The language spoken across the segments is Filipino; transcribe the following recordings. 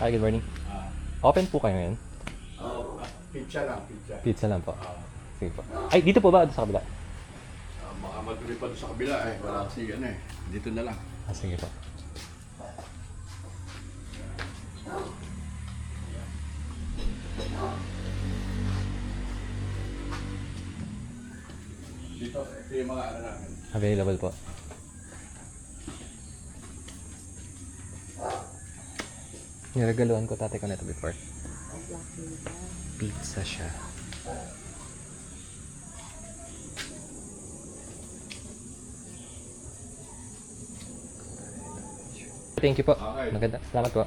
Hi, good morning. Open po kayo ngayon? Pizza lang, pizza. Pizza lang po. Sige po. Ay, dito po ba? Sa kabila? Baka matuloy pa doon sa kabila eh. Wala kasi ano eh. Dito na lang. Sige po. Dito, ito yung mga ano namin. Available po. Niregaluhan ko tatay ko na ito before. Pizza siya. Thank you po. Okay. Maganda. Salamat po.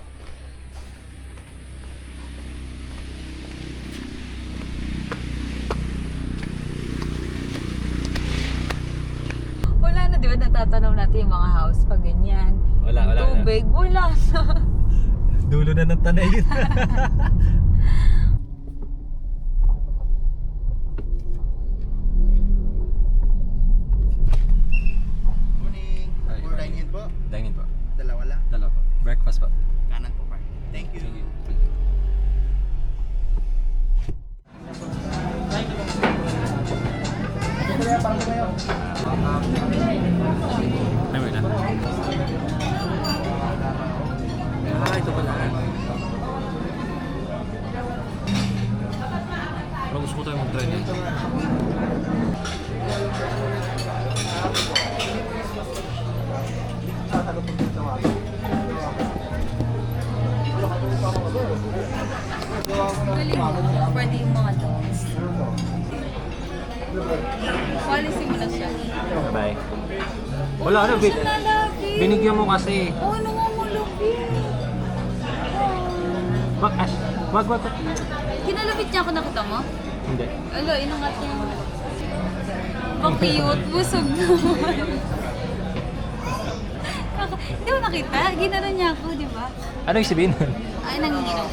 Wala na, di ba? Natatanaw natin yung mga house pag ganyan. Wala Yung na. tubig, wala na. Dulo na ng tanay yun. Morning. For dine-in po. Dine in po. Dalawa lang. Dalawa po. Breakfast po. Kanan po, Park. Thank you. Ay, wait na. Ito pala. Parang gusto ko tayo mag-try nito. Galing mo. Pwede yung mga dogs. Policy mo na siya. Bye. Wala na, Siya lalaki. binigyan mo kasi. Oh, ano nga malupit. Wag, Ash. Wag. Kinalapit niya ako, nakita mo? Hindi. Alo, inangat niya. Pa-cute, busog naman. Di ba nakita? Ginano niya ako, di ba? Ano yung sabihin nun? Ay, nanginginom.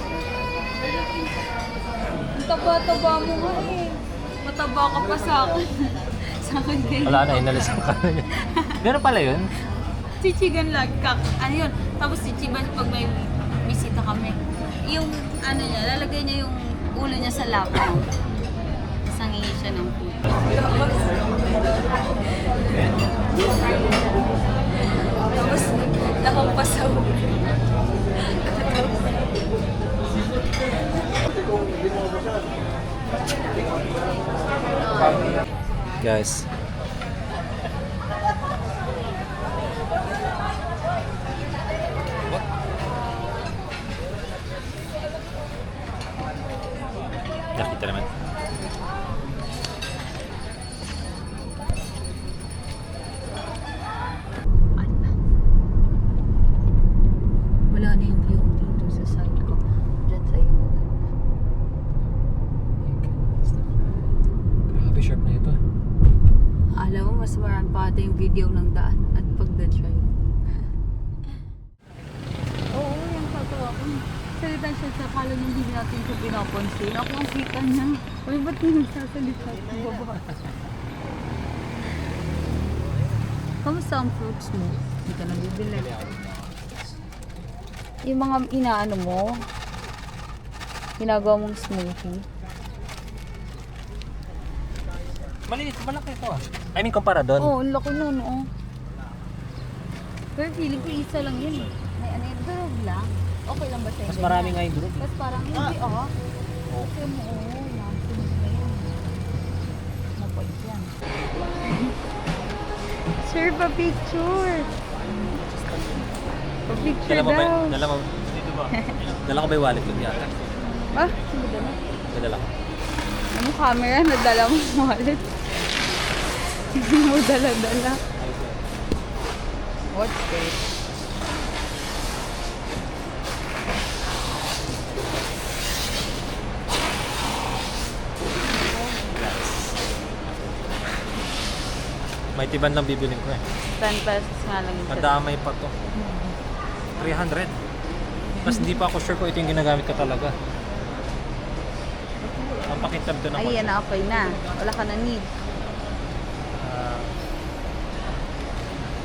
Ang taba-taba mo nga eh. Mataba ka pa sa akin. Sa akin kayo. Wala na, inalis ang kanan niya. Meron pala yun? Chichigan lagkak. Ano yun? Tapos chichigan pag may bisita kami. Yung ano niya, lalagay niya yung ulo niya sa laptop. Sangingi siya ng food. Tapos nakapasaw. Guys. Nakita naman. Wala na yung view dito sa side ko. Diyan sa iyo. Grabe sharp na ito. Alam mo, mas marami pa ata yung video ng daan at pagda-drive. Oo, yung katawa ko. Salita siya sa kala nung hindi natin siya pinapansin. Ako ang kita niya. Uy, ba't yung nagsasalita sa baba? Kamusta ang fruits mo? Hindi ka nabibili. Yung mga inaano mo, ginagawa mong smoothie. Maliit, malaki ito ah. I mean, kumpara doon. Oo, ang laki nun, oo. Pero feeling ko isa lang yun eh. May ano yun, durog lang. Okay lang ba sa'yo? Mas marami nga yung durog. Tapos parang hindi Okay mo, nonsense na yun. Mapait yan. Sir, pa-picture! Pa-picture Dala mo ba? daw. Dala mo? Dito ba? Dala ko ba yung wallet ko yata? Ah, hindi dala. Dala ko. Ano camera? Nadala mo yung wallet. Hindi mo dala-dala. What's this? May tiban lang bibilin ko eh. 10 pesos nga lang ito. Madamay pa to. 300. Mas hindi pa ako sure kung ito yung ginagamit ko talaga. Ang pakitab doon ako. Ayan, okay na. Wala ka na need.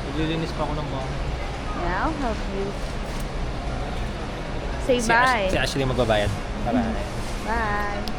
Naglilinis pa ako ng bahay. Yeah, I'll help you. Say bye. Si Ashley magbabayad. Bye-bye. Bye.